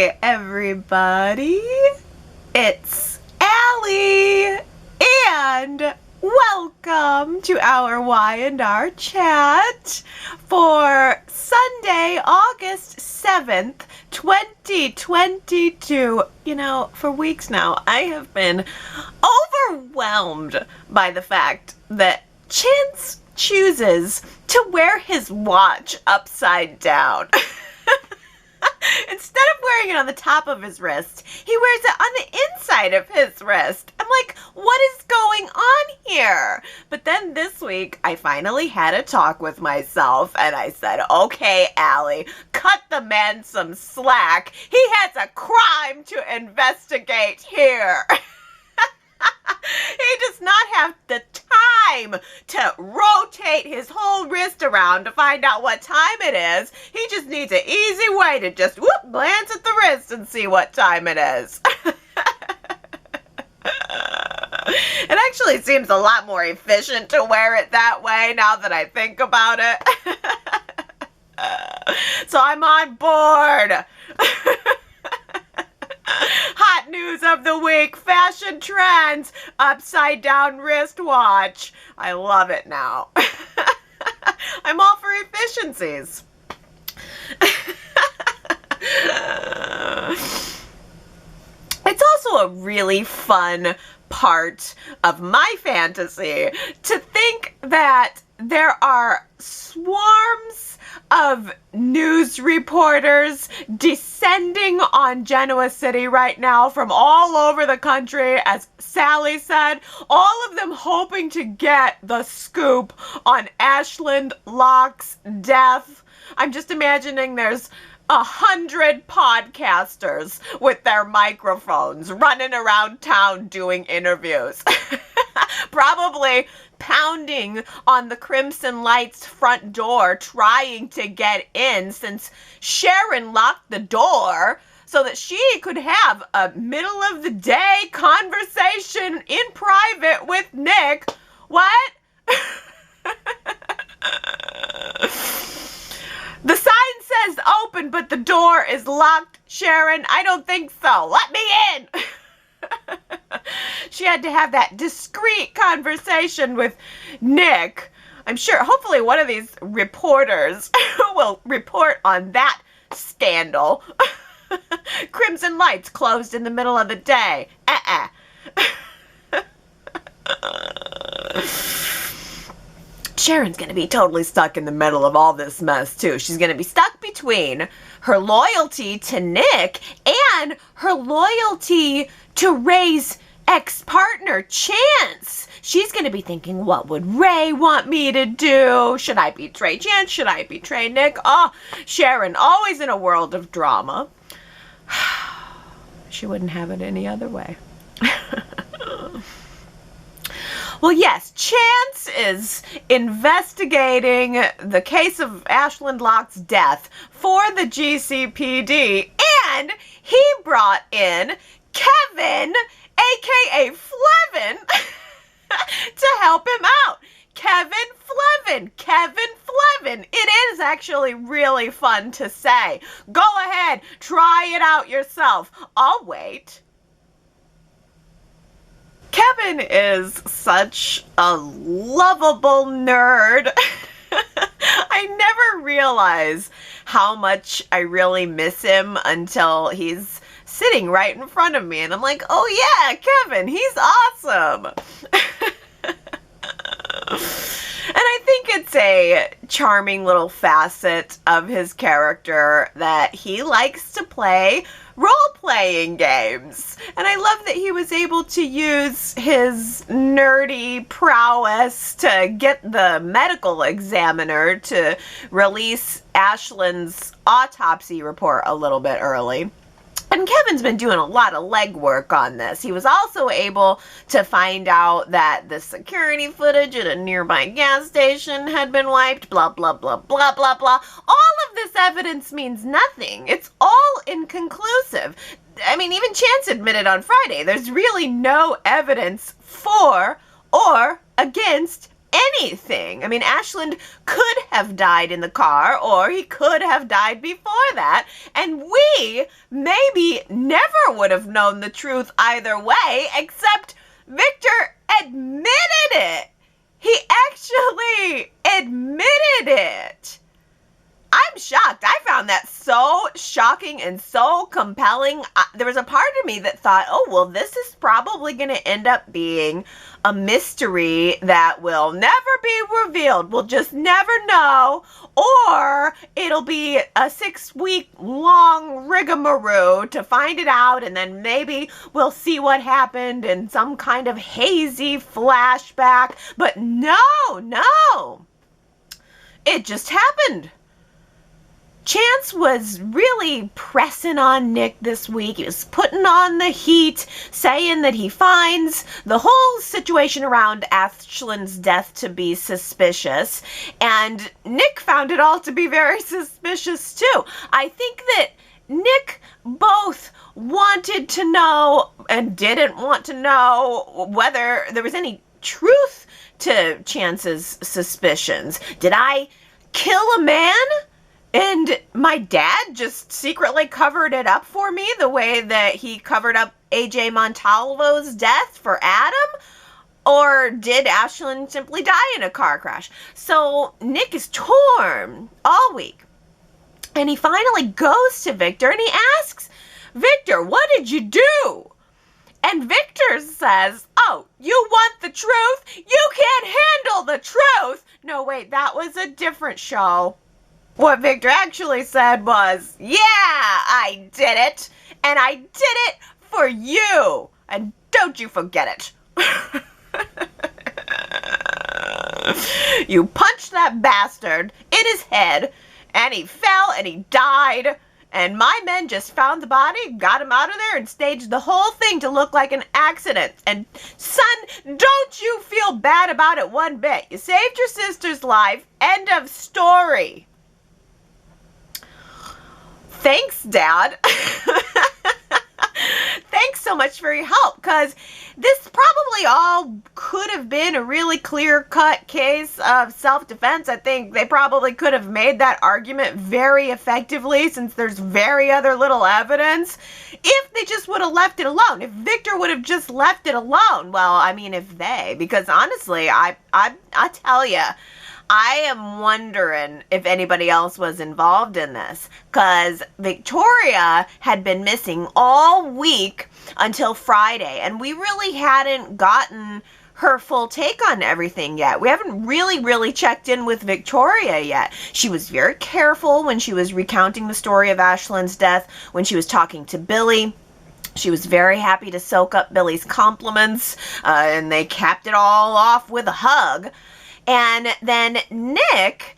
Hi, everybody. It's Allie, and welcome to our Y&R Chat for Sunday, August 7th, 2022. You know, for weeks now, I have been overwhelmed by the fact that Chance chooses to wear his watch upside down. Instead of wearing it on the top of his wrist, he wears it on the inside of his wrist. I'm like, what is going on here? But then this week, I finally had a talk with myself, and I said, okay, Allie, cut the man some slack. He has a crime to investigate here. He does not have the time to rotate his whole wrist around to find out what time it is. He just needs an easy way to just glance at the wrist and see what time it is. It actually seems a lot more efficient to wear it that way now that I think about it. So I'm on board. Hot news of the week, fashion trends, upside down wristwatch. I love it now. I'm all for efficiencies. It's also a really fun part of my fantasy to think that there are swarms of news reporters descending on Genoa City right now from all over the country, as Sally said, all of them hoping to get the scoop on Ashland Locke's death. I'm just imagining there's 100 podcasters with their microphones running around town doing interviews. Probably pounding on the Crimson Light's front door trying to get in, since Sharon locked the door so that she could have a middle of the day conversation in private with Nick. What? The sign says open, but the door is locked, Sharon. I don't think so. Let me in. She had to have that discreet conversation with Nick. I'm sure, hopefully one of these reporters will report on that scandal. Crimson Lights closed in the middle of the day. Sharon's going to be totally stuck in the middle of all this mess, too. She's going to be stuck between her loyalty to Nick and her loyalty to Ray's ex-partner, Chance. She's going to be thinking, what would Ray want me to do? Should I betray Chance? Should I betray Nick? Oh, Sharon, always in a world of drama. She wouldn't have it any other way. Well, yes, Chance is investigating the case of Ashland Locke's death for the GCPD, and he brought in Kevin, aka Flevin, to help him out. Kevin Flevin. It is actually really fun to say. Go ahead, try it out yourself. I'll wait. Kevin is such a lovable nerd. I never realize how much I really miss him until he's sitting right in front of me and I'm like, oh yeah, Kevin, he's awesome. And I think it's a charming little facet of his character that he likes to play role-playing games. And I love that he was able to use his nerdy prowess to get the medical examiner to release Ashland's autopsy report a little bit early. And Kevin's been doing a lot of legwork on this. He was also able to find out that the security footage at a nearby gas station had been wiped, blah, blah, blah, blah, blah, blah. All of this evidence means nothing. It's all inconclusive. I mean, even Chance admitted on Friday, there's really no evidence for or against anything. I mean, Ashland could have died in the car, or he could have died before that, and we we maybe never would have known the truth either way, except Victor admitted it. He actually admitted it. I'm shocked. I found that so shocking and so compelling. There was a part of me that thought, oh, well, this is probably going to end up being a mystery that will never be revealed. We'll just never know. Or it'll be a 6-week long rigmarole to find it out, and then maybe we'll see what happened in some kind of hazy flashback. But no. It just happened. Chance was really pressing on Nick this week. He was putting on the heat, saying that he finds the whole situation around Ashland's death to be suspicious. And Nick found it all to be very suspicious too. I think that Nick both wanted to know and didn't want to know whether there was any truth to Chance's suspicions. Did I kill a man? And my dad just secretly covered it up for me the way that he covered up AJ Montalvo's death for Adam? Or did Ashland simply die in a car crash? So Nick is torn all week. And he finally goes to Victor and he asks, Victor, what did you do? And Victor says, oh, you want the truth? You can't handle the truth. No, wait, that was a different show. What Victor actually said was, yeah, I did it, and I did it for you, and don't you forget it. You punched that bastard in his head, and he fell and he died, and my men just found the body, got him out of there, and staged the whole thing to look like an accident. And son, don't you feel bad about it one bit. You saved your sister's life, end of story. Thanks, Dad. Thanks so much for your help, because this probably all could have been a really clear-cut case of self-defense. I think they probably could have made that argument very effectively, since there's very other little evidence, if they just would have left it alone. If Victor would have just left it alone. Well, I mean, because honestly, I tell you, I am wondering if anybody else was involved in this, because Victoria had been missing all week until Friday, and we really hadn't gotten her full take on everything yet. We haven't really checked in with Victoria yet. She was very careful when she was recounting the story of Ashland's death, when she was talking to Billy. She was very happy to soak up Billy's compliments, and they capped it all off with a hug. And then Nick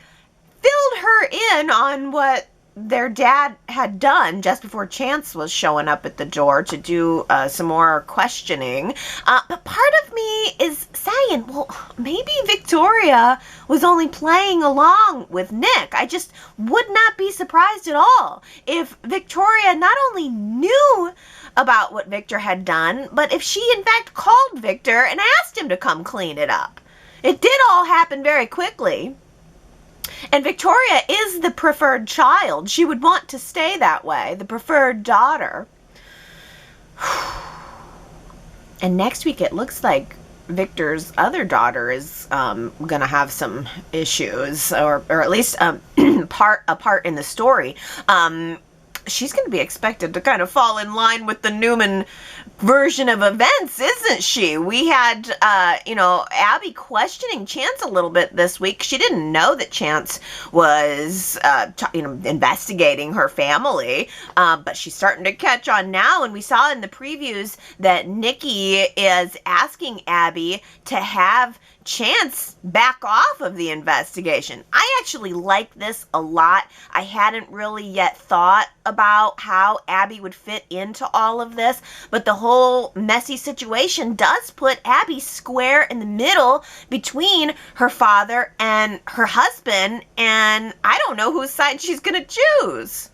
filled her in on what their dad had done just before Chance was showing up at the door to do some more questioning. But part of me is saying, well, maybe Victoria was only playing along with Nick. I just would not be surprised at all if Victoria not only knew about what Victor had done, but if she in fact called Victor and asked him to come clean it up. It did all happen very quickly. And Victoria is the preferred child. She would want to stay that way, the preferred daughter. And next week it looks like Victor's other daughter is going to have some issues, or at least a part in the story. She's going to be expected to kind of fall in line with the Newman version of events, isn't she? We had, Abby questioning Chance a little bit this week. She didn't know that Chance was, investigating her family, but she's starting to catch on now. And we saw in the previews that Nikki is asking Abby to have Chance back off of the investigation. I actually like this a lot. I hadn't really yet thought about how Abby would fit into all of this, but the whole messy situation does put Abby square in the middle between her father and her husband, and I don't know whose side she's gonna choose.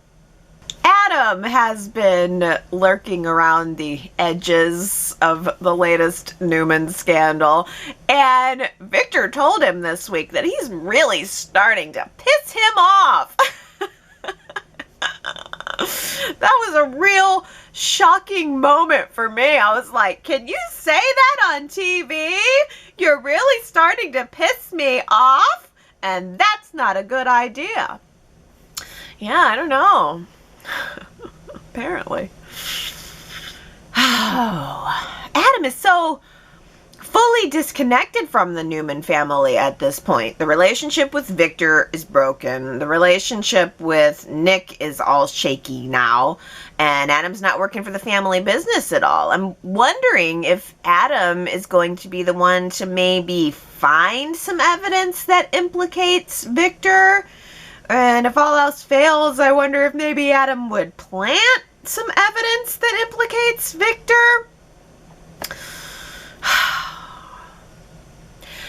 Adam has been lurking around the edges of the latest Newman scandal, and Victor told him this week that he's really starting to piss him off. That was a real shocking moment for me. I was like, can you say that on TV? You're really starting to piss me off, and that's not a good idea. Yeah, I don't know. Apparently. Oh, Adam is so fully disconnected from the Newman family at this point. The relationship with Victor is broken. The relationship with Nick is all shaky now. And Adam's not working for the family business at all. I'm wondering if Adam is going to be the one to maybe find some evidence that implicates Victor. And if all else fails, I wonder if maybe Adam would plant some evidence that implicates Victor.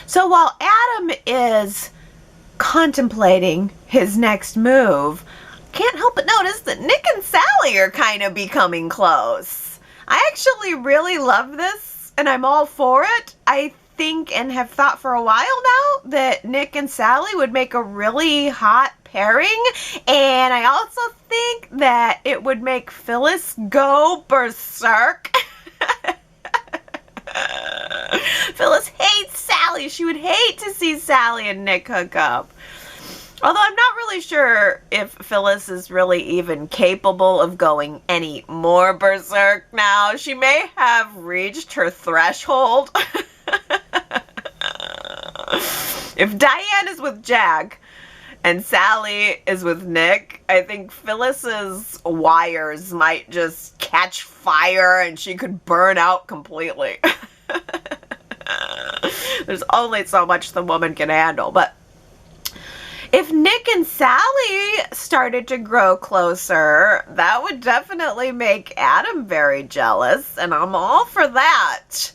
So while Adam is contemplating his next move, can't help but notice that Nick and Sally are kind of becoming close. I actually really love this, and I'm all for it. I think and have thought for a while now that Nick and Sally would make a really hot pairing, and I also think that it would make Phyllis go berserk. Phyllis hates Sally. She would hate to see Sally and Nick hook up. Although I'm not really sure if Phyllis is really even capable of going any more berserk now. She may have reached her threshold. If Diane is with Jack and Sally is with Nick, I think Phyllis's wires might just catch fire and she could burn out completely. There's only so much the woman can handle. But if Nick and Sally started to grow closer, that would definitely make Adam very jealous, and I'm all for that.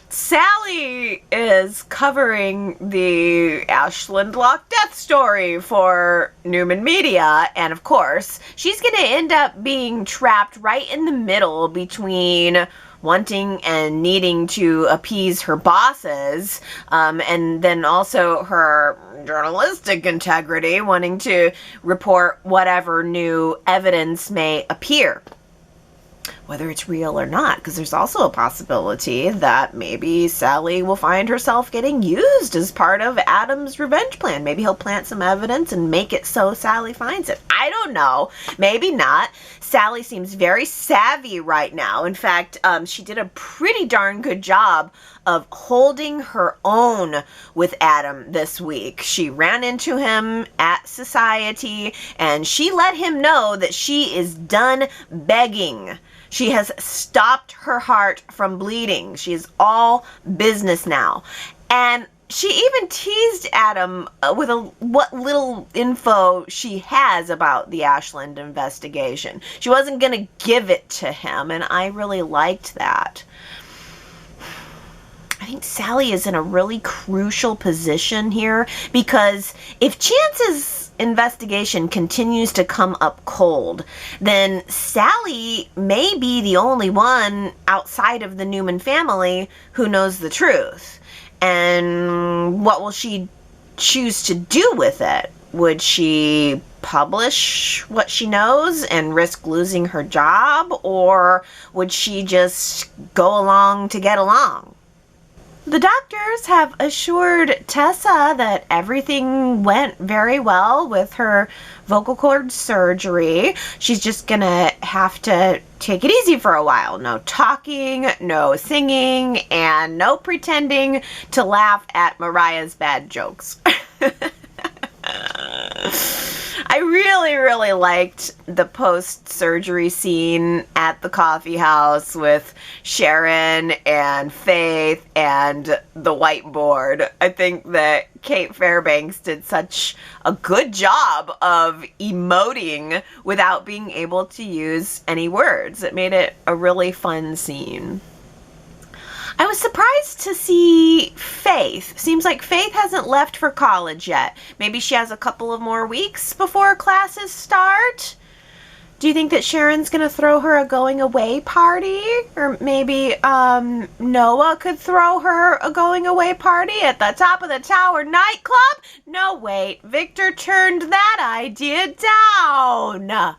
Sally is covering the Ashland Lock death story for Newman Media, and of course, she's going to end up being trapped right in the middle between wanting and needing to appease her bosses, and then also her journalistic integrity, wanting to report whatever new evidence may appear, whether it's real or not, because there's also a possibility that maybe Sally will find herself getting used as part of Adam's revenge plan. Maybe he'll plant some evidence and make it so Sally finds it. I don't know. Maybe not. Sally seems very savvy right now. In fact, she did a pretty darn good job of holding her own with Adam this week. She ran into him at society and she let him know that she is done begging. She has stopped her heart from bleeding. She is all business now. And she even teased Adam with what little info she has about the Ashland investigation. She wasn't going to give it to him, and I really liked that. I think Sally is in a really crucial position here, because if Chance's investigation continues to come up cold, then Sally may be the only one outside of the Newman family who knows the truth. And what will she choose to do with it? Would she publish what she knows and risk losing her job, or would she just go along to get along? The doctors have assured Tessa that everything went very well with her vocal cord surgery. She's just gonna have to take it easy for a while. No talking, no singing, and no pretending to laugh at Mariah's bad jokes. I really, really liked the post-surgery scene at the coffee house with Sharon and Faith and the whiteboard. I think that Kate Fairbanks did such a good job of emoting without being able to use any words. It made it a really fun scene. I was surprised to see Faith. Seems like Faith hasn't left for college yet. Maybe she has a couple of more weeks before classes start. Do you think that Sharon's going to throw her a going away party? Or maybe Noah could throw her a going away party at the Top of the Tower nightclub? No, wait. Victor turned that idea down.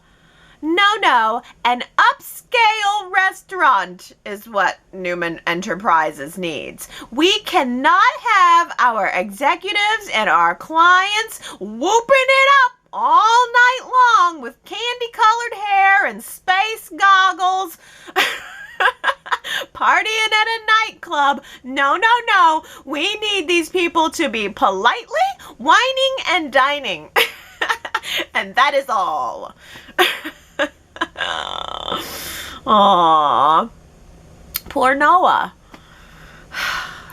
No. An upscale restaurant is what Newman Enterprises needs. We cannot have our executives and our clients whooping it up all night long with candy-colored hair and space goggles. Partying at a nightclub. No. We need these people to be politely whining and dining. And that is all. Aww. Poor Noah.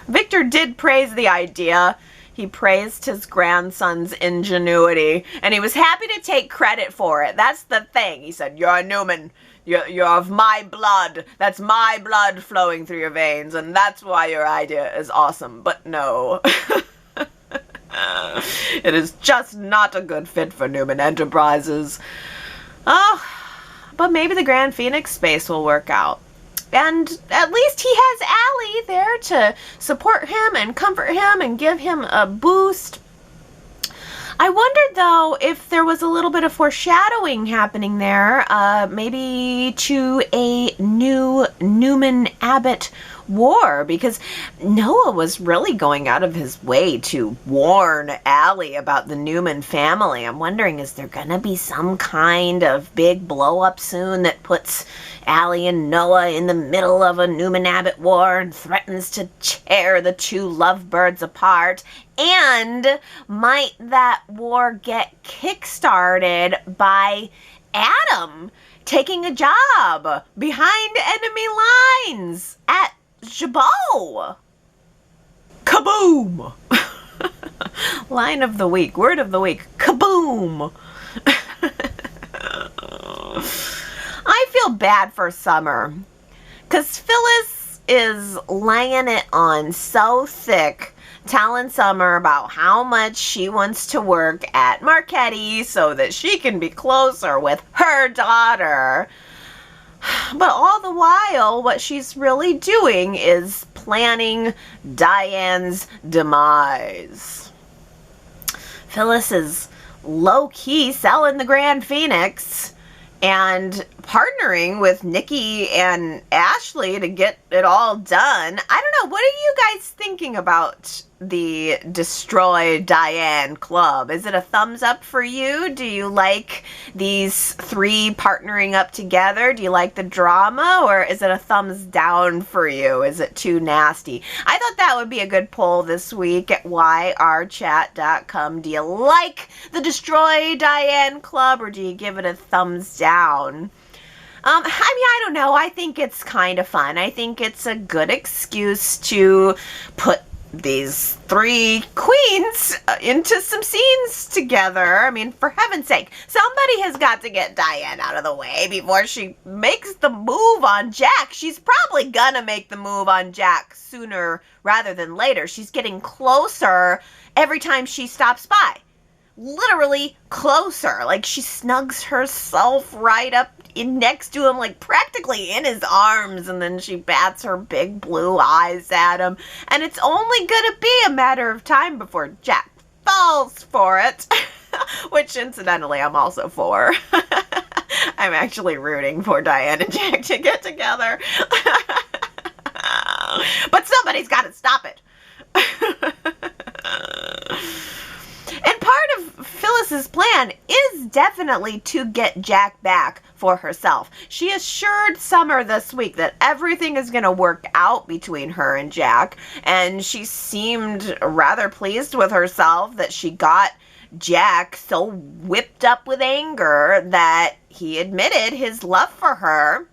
Victor did praise the idea. He praised his grandson's ingenuity, and he was happy to take credit for it. That's the thing. He said, "You're a Newman. You're of my blood. That's my blood flowing through your veins, and that's why your idea is awesome." But no. It is just not a good fit for Newman Enterprises. Oh, but maybe the Grand Phoenix space will work out. And at least he has Allie there to support him and comfort him and give him a boost. I wondered, though, if there was a little bit of foreshadowing happening there, maybe to a new Newman-Abbott war, because Noah was really going out of his way to warn Allie about the Newman family. I'm wondering, is there going to be some kind of big blow-up soon that puts Allie and Noah in the middle of a Newman-Abbott war and threatens to tear the two lovebirds apart? And might that war get kickstarted by Adam taking a job behind enemy lines at Jabot? Kaboom! Line of the week, word of the week, kaboom! I feel bad for Summer, because Phyllis is laying it on so thick, telling Summer about how much she wants to work at Marquette so that she can be closer with her daughter. But all the while, what she's really doing is planning Diane's demise. Phyllis is low-key selling the Grand Phoenix and partnering with Nikki and Ashley to get it all done. I don't know. What are you guys thinking about the Destroy Diane Club? Is it a thumbs up for you? Do you like these three partnering up together? Do you like the drama? Or is it a thumbs down for you? Is it too nasty? I thought that would be a good poll this week at yrchat.com. Do you like the Diane Club, or do you give it a thumbs down? I don't know. I think it's kind of fun. I think it's a good excuse to put these three queens into some scenes together. I mean, for heaven's sake, somebody has got to get Diane out of the way before she makes the move on Jack. She's probably gonna make the move on Jack sooner rather than later. She's getting closer every time she stops by. Literally closer. Like, she snugs herself right up in next to him, like practically in his arms, and then she bats her big blue eyes at him. And it's only gonna be a matter of time before Jack falls for it. Which, incidentally, I'm also for. I'm actually rooting for Diane and Jack to get together. But somebody's gotta stop it. And part of Phyllis's plan is definitely to get Jack back for herself. She assured Summer this week that everything is going to work out between her and Jack, and she seemed rather pleased with herself that she got Jack so whipped up with anger that he admitted his love for her.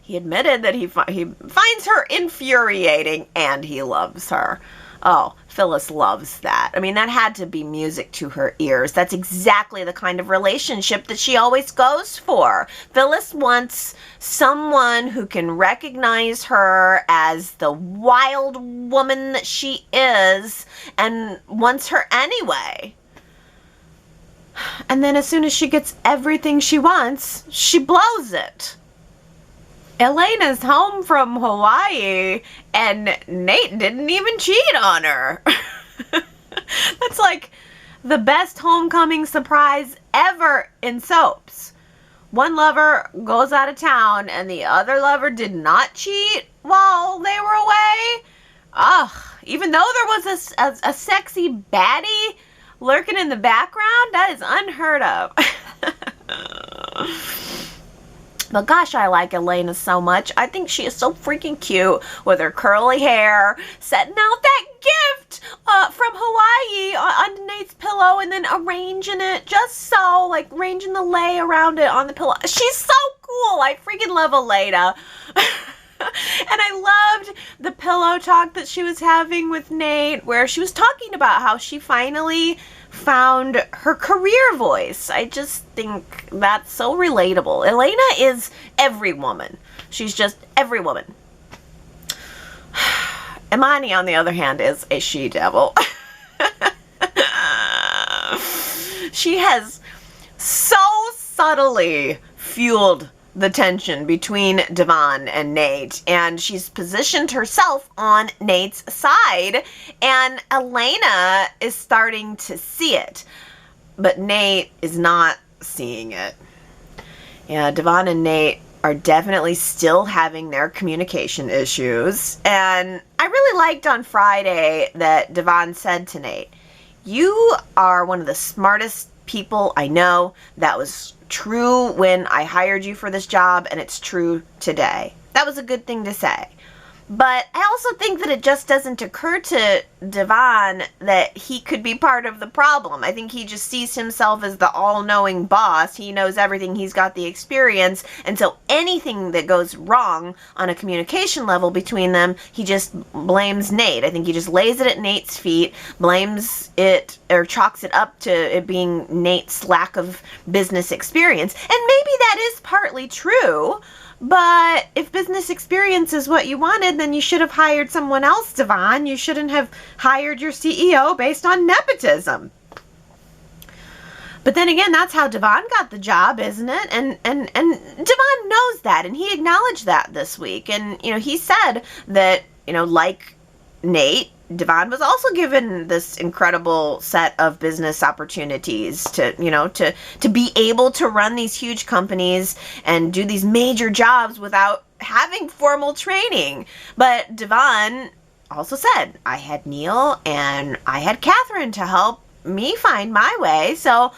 He admitted that he finds her infuriating and he loves her. Oh, Phyllis loves that. I mean, that had to be music to her ears. That's exactly the kind of relationship that she always goes for. Phyllis wants someone who can recognize her as the wild woman that she is and wants her anyway. And then as soon as she gets everything she wants, she blows it. Elena's home from Hawaii, and Nate didn't even cheat on her. That's like the best homecoming surprise ever in soaps. one lover goes out of town and the other lover did not cheat while they were away. Ugh, even though there was a sexy baddie lurking in the background, that is unheard of. But gosh, I like Elena so much. I think she is so freaking cute with her curly hair, setting out that gift from Hawaii on Nate's pillow and then arranging it just so, like arranging the lay around it on the pillow. She's so cool. I freaking love Elena. And I loved the pillow talk that she was having with Nate, where she was talking about how she finally found her career voice. I just think that's so relatable. Elena is every woman. She's just every woman. Imani, on the other hand, is a she-devil. She has so subtly fueled the tension between Devon and Nate, and she's positioned herself on Nate's side, and Elena is starting to see it, but Nate is not seeing it. Yeah, Devon and Nate are definitely still having their communication issues, and I really liked on Friday that Devon said to Nate, "You are one of the smartest people I know. That was true when I hired you for this job, and it's true today." That was a good thing to say. But I also think that it just doesn't occur to Devon that he could be part of the problem. I think he just sees himself as the all-knowing boss. He knows everything. He's got the experience. And so anything that goes wrong on a communication level between them, he just blames Nate. I think he just lays it at Nate's feet, blames it or chalks it up to it being Nate's lack of business experience. And maybe that is partly true. But if business experience is what you wanted, then you should have hired someone else, Devon. You shouldn't have hired your CEO based on nepotism. But then again, that's how Devon got the job, isn't it? And Devon knows that, and he acknowledged that this week. And, he said that, like Nate, Devon was also given this incredible set of business opportunities to be able to run these huge companies and do these major jobs without having formal training. But Devon also said, I had Neil and I had Catherine to help me find my way. So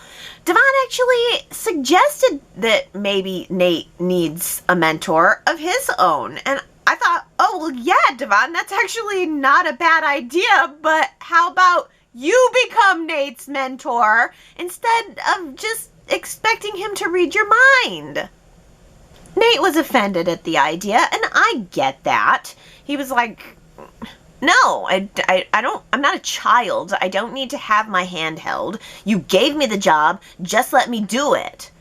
Devon actually suggested that maybe Nate needs a mentor of his own. And I thought, oh, well, yeah, Devon, that's actually not a bad idea, but how about you become Nate's mentor instead of just expecting him to read your mind? Nate was offended at the idea, and I get that. He was like, no, I'm not a child. I don't need to have my hand held. You gave me the job. Just let me do it.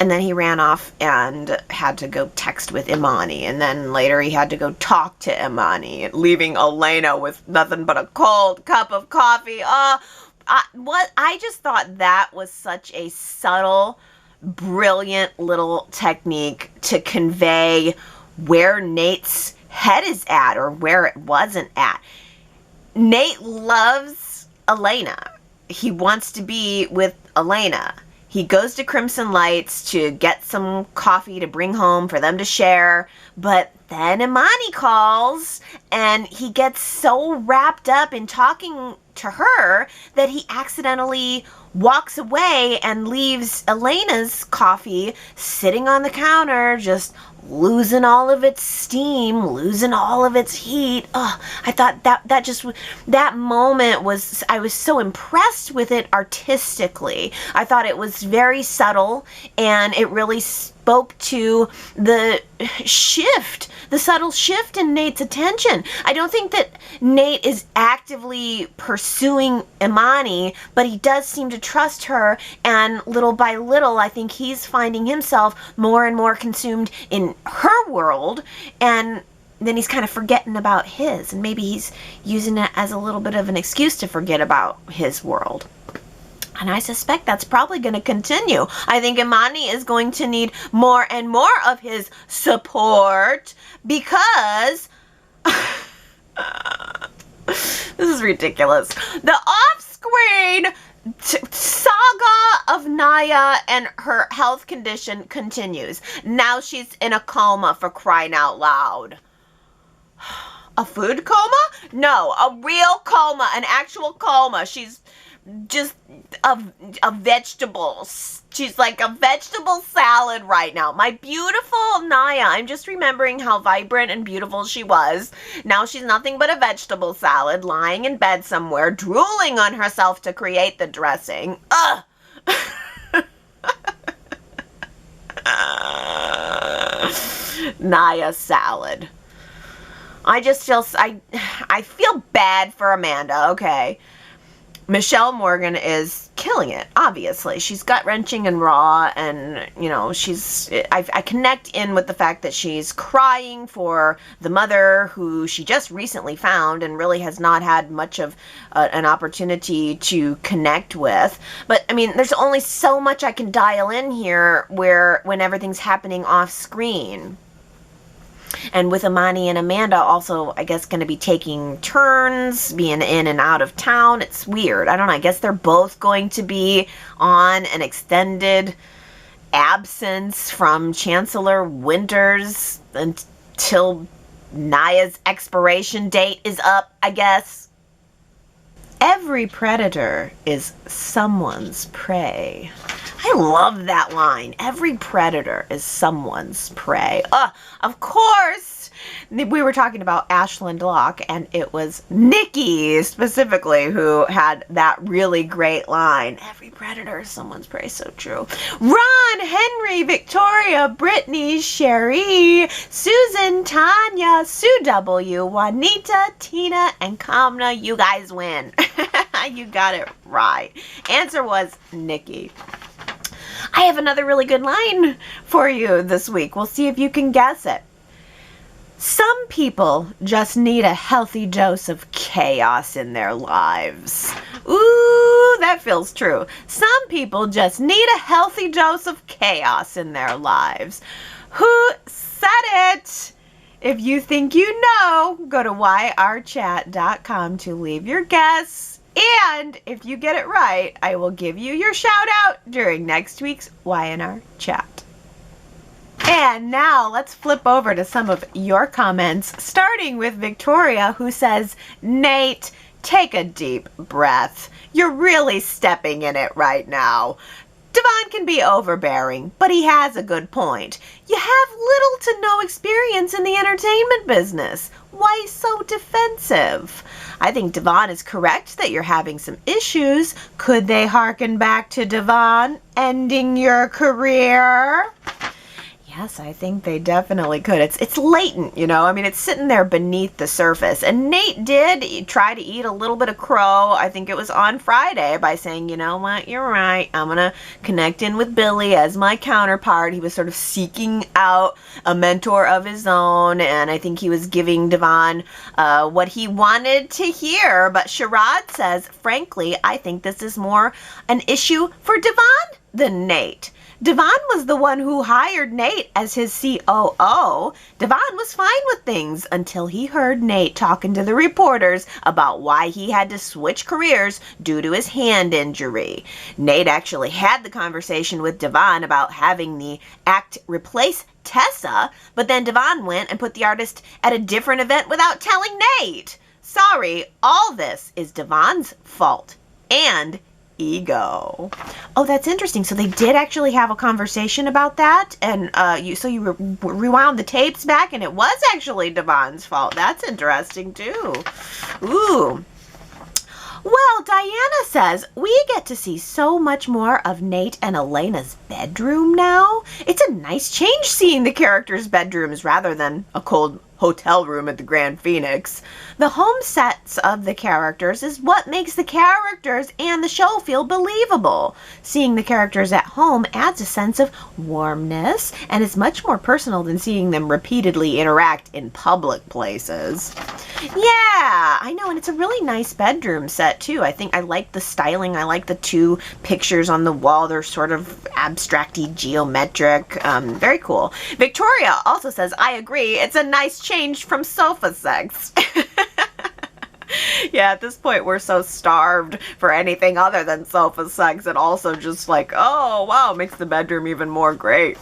And then he ran off and had to go text with Imani. And then later he had to go talk to Imani, leaving Elena with nothing but a cold cup of coffee. I just thought that was such a subtle, brilliant little technique to convey where Nate's head is at or where it wasn't at. Nate loves Elena. He wants to be with Elena. He goes to Crimson Lights to get some coffee to bring home for them to share, but then Imani calls, and he gets so wrapped up in talking to her that he accidentally walks away and leaves Elena's coffee sitting on the counter, just losing all of its steam, losing all of its heat. Oh, I thought that moment was, I was so impressed with it artistically. I thought it was very subtle, and it really spoke to the subtle shift in Nate's attention. I don't think that Nate is actively pursuing Imani, but he does seem to trust her, and little by little, I think he's finding himself more and more consumed in her world, and then he's kind of forgetting about his, and maybe he's using it as a little bit of an excuse to forget about his world. And I suspect that's probably going to continue. I think Imani is going to need more and more of his support because this is ridiculous. The off-screen saga of Naya and her health condition continues. Now she's in a coma, for crying out loud. A food coma? No, a real coma, an actual coma. She's just a vegetable. She's like a vegetable salad right now. My beautiful Naya. I'm just remembering how vibrant and beautiful she was. Now she's nothing but a vegetable salad, lying in bed somewhere, drooling on herself to create the dressing. Ugh. Naya salad. I feel bad for Amanda, okay? Michelle Morgan is killing it, obviously. She's gut-wrenching and raw, and, you know, I connect in with the fact that she's crying for the mother who she just recently found and really has not had much of an opportunity to connect with. But, I mean, there's only so much I can dial in here when everything's happening off-screen. And with Imani and Amanda also, I guess, going to be taking turns, being in and out of town. It's weird. I don't know. I guess they're both going to be on an extended absence from Chancellor Winters until Naya's expiration date is up, I guess. Every predator is someone's prey. I love that line. Every predator is someone's prey. Of course, we were talking about Ashland Locke, and it was Nikki specifically who had that really great line. Every predator is someone's prey. So true. Ron, Henry, Victoria, Brittany, Sherry, Susan, Tanya, Sue W, Juanita, Tina, and Kamna. You guys win. You got it right. Answer was Nikki. I have another really good line for you this week. We'll see if you can guess it. Some people just need a healthy dose of chaos in their lives. Ooh, that feels true. Some people just need a healthy dose of chaos in their lives. Who said it? If you think you know, go to yrchat.com to leave your guess. And if you get it right, I will give you your shout out during next week's Y&R Chat. And now let's flip over to some of your comments, starting with Victoria, who says, Nate, take a deep breath. You're really stepping in it right now. Devon can be overbearing, but he has a good point. You have little to no experience in the entertainment business. Why so defensive? I think Devon is correct that you're having some issues. Could they harken back to Devon ending your career? Yes, I think they definitely could. It's latent, you know. I mean, it's sitting there beneath the surface. And Nate did try to eat a little bit of crow. I think it was on Friday by saying, you know what, you're right. I'm going to connect in with Billy as my counterpart. He was sort of seeking out a mentor of his own. And I think he was giving Devon what he wanted to hear. But Sherrod says, frankly, I think this is more an issue for Devon than Nate. Devon was the one who hired Nate as his COO. Devon was fine with things until he heard Nate talking to the reporters about why he had to switch careers due to his hand injury. Nate actually had the conversation with Devon about having the act replace Tessa, but then Devon went and put the artist at a different event without telling Nate. Sorry, all this is Devon's fault. And ego. Oh, that's interesting. So they did actually have a conversation about that, and you rewound the tapes back, and it was actually Devon's fault. That's interesting too. Ooh. Well, Diana says, we get to see so much more of Nate and Elena's bedroom now. It's a nice change seeing the characters' bedrooms rather than a cold hotel room at the Grand Phoenix. The home sets of the characters is what makes the characters and the show feel believable. Seeing the characters at home adds a sense of warmness and is much more personal than seeing them repeatedly interact in public places. Yeah, I know, and it's a really nice bedroom set too. I think I like the styling. I like the two pictures on the wall. They're sort of abstracty, geometric. Very cool. Victoria also says, I agree. It's a nice change from sofa sex. Yeah, at this point, we're so starved for anything other than sofa sex. And also just like, oh, wow, makes the bedroom even more great.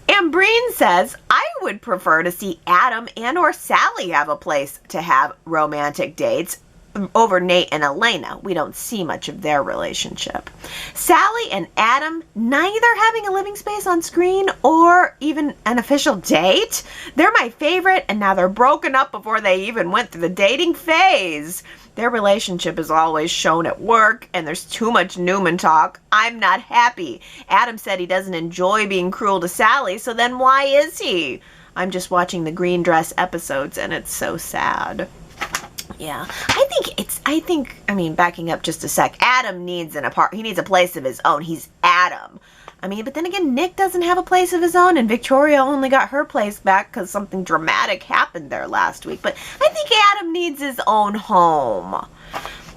Ambreen says, I would prefer to see Adam and or Sally have a place to have romantic dates over Nate and Elena. We don't see much of their relationship. Sally and Adam neither having a living space on screen or even an official date. They're my favorite, and now they're broken up before they even went through the dating phase. Their relationship is always shown at work, and there's too much Newman talk. I'm not happy. Adam said he doesn't enjoy being cruel to Sally, so then why is he? I'm just watching the green dress episodes, and it's so sad. Yeah, I mean, backing up just a sec, Adam needs he needs a place of his own. He's Adam. I mean, but then again, Nick doesn't have a place of his own, and Victoria only got her place back because something dramatic happened there last week. But I think Adam needs his own home.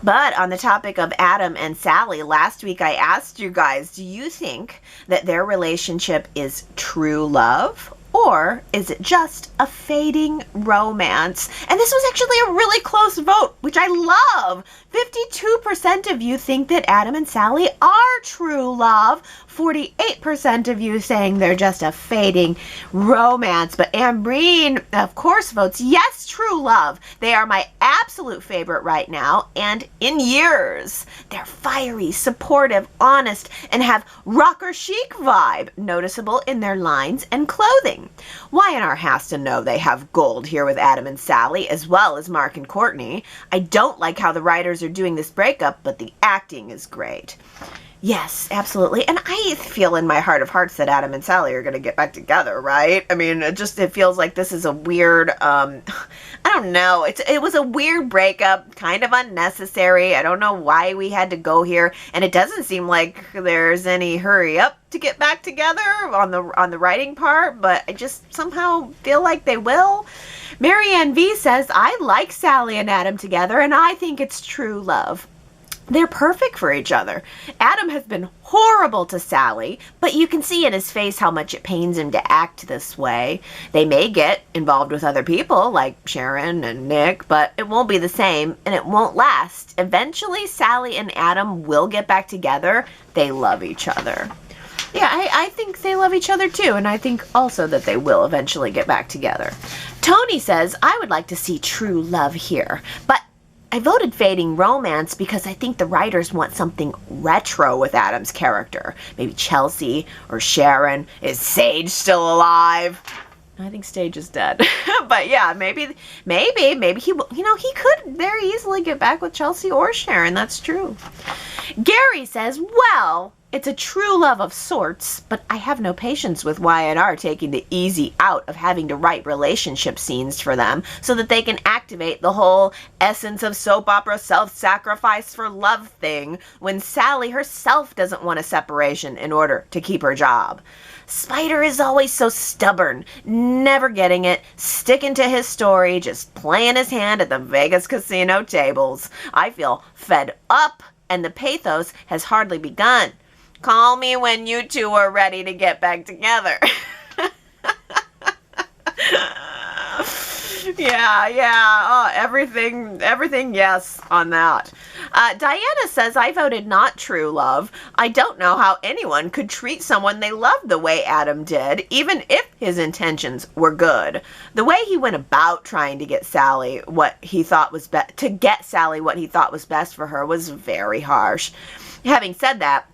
But on the topic of Adam and Sally, last week I asked you guys, do you think that their relationship is true love? Or is it just a fading romance? And this was actually a really close vote, which I love. 52% of you think that Adam and Sally are true love. 48% of you saying they're just a fading romance. But Ambreen, of course, votes yes, true love. They are my absolute favorite right now and in years. They're fiery, supportive, honest, and have rocker chic vibe noticeable in their lines and clothing. Y&R has to know they have gold here with Adam and Sally, as well as Mark and Courtney. I don't like how the writers are doing this breakup, but the acting is great. Yes, absolutely. And I feel in my heart of hearts that Adam and Sally are going to get back together, right? I mean, it feels like this is a weird, I don't know. It was a weird breakup, kind of unnecessary. I don't know why we had to go here. And it doesn't seem like there's any hurry up to get back together on the writing part, but I just somehow feel like they will. Marianne V says, I like Sally and Adam together, and I think it's true love. They're perfect for each other. Adam has been horrible to Sally, but you can see in his face how much it pains him to act this way. They may get involved with other people, like Sharon and Nick, but it won't be the same, and it won't last. Eventually, Sally and Adam will get back together. They love each other. Yeah, I think they love each other too, and I think also that they will eventually get back together. Tony says, I would like to see true love here, but I voted fading romance because I think the writers want something retro with Adam's character. Maybe Chelsea or Sharon. Is Sage still alive? I think Sage is dead. But yeah, maybe he could very easily get back with Chelsea or Sharon. That's true. Gary says, well, it's a true love of sorts, but I have no patience with Y&R taking the easy out of having to write relationship scenes for them so that they can activate the whole essence of soap opera self-sacrifice for love thing when Sally herself doesn't want a separation in order to keep her job. Spider is always so stubborn, never getting it, sticking to his story, just playing his hand at the Vegas casino tables. I feel fed up, and the pathos has hardly begun. Call me when you two are ready to get back together. Yeah. Oh, everything yes on that. Diana says, I voted not true love. I don't know how anyone could treat someone they loved the way Adam did, even if his intentions were good. The way he went about trying to get Sally what he thought was best for her was very harsh. Having said that,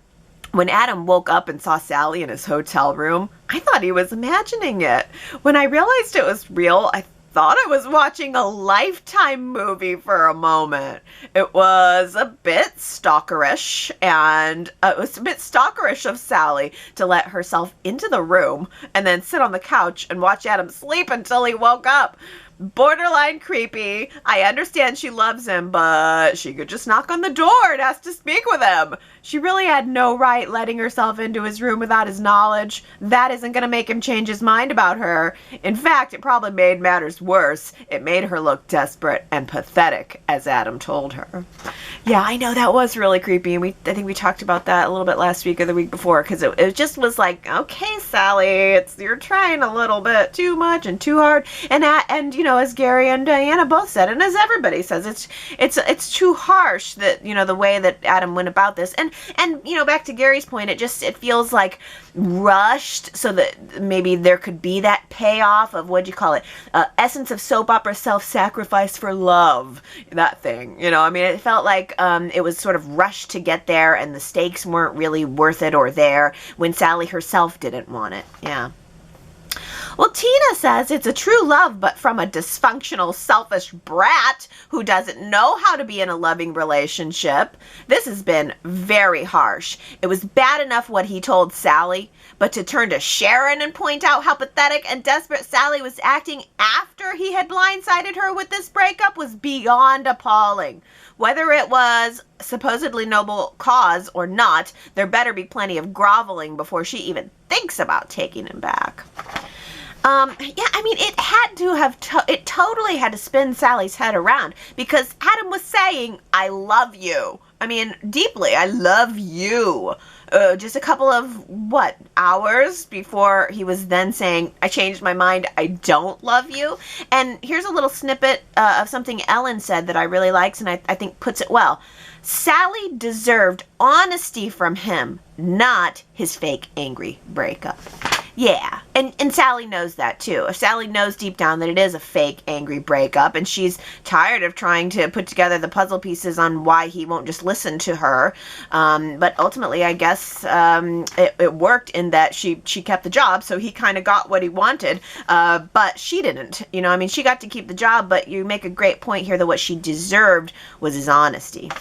when Adam woke up and saw Sally in his hotel room, I thought he was imagining it. When I realized it was real, I thought I was watching a Lifetime movie for a moment. It was a bit stalkerish, and it was a bit stalkerish of Sally to let herself into the room and then sit on the couch and watch Adam sleep until he woke up. Borderline creepy. I understand she loves him, but she could just knock on the door and ask to speak with him. She really had no right letting herself into his room without his knowledge. That isn't going to make him change his mind about her. In fact, it probably made matters worse. It made her look desperate and pathetic, as Adam told her. Yeah, I know that was really creepy, and I think we talked about that a little bit last week or the week before, because it just was like, okay, Sally, you're trying a little bit too much and too hard, and as Gary and Diana both said, and as everybody says, it's too harsh that, the way that Adam went about this. And back to Gary's point, it feels like rushed, so that maybe there could be that payoff of, what'd you call it? Essence of soap opera, self-sacrifice for love, that thing. It felt like it was sort of rushed to get there, and the stakes weren't really worth it or there when Sally herself didn't want it. Yeah. Well, Tina says it's a true love, but from a dysfunctional, selfish brat who doesn't know how to be in a loving relationship. This has been very harsh. It was bad enough what he told Sally, but to turn to Sharon and point out how pathetic and desperate Sally was acting after he had blindsided her with this breakup was beyond appalling. Whether it was supposedly noble cause or not, there better be plenty of groveling before she even thinks about taking him back. It had to have, it totally had to spin Sally's head around, because Adam was saying, I love you. Deeply, I love you. Just a couple of, hours before he was then saying, I changed my mind, I don't love you. And here's a little snippet of something Ellen said that I really liked, and I think puts it well. Sally deserved honesty from him, not his fake angry breakup. Yeah, and Sally knows that too. Sally knows deep down that it is a fake angry breakup, and she's tired of trying to put together the puzzle pieces on why he won't just listen to her. But ultimately, I guess it worked in that she kept the job, so he kind of got what he wanted, but she didn't. She got to keep the job, but you make a great point here that what she deserved was his honesty.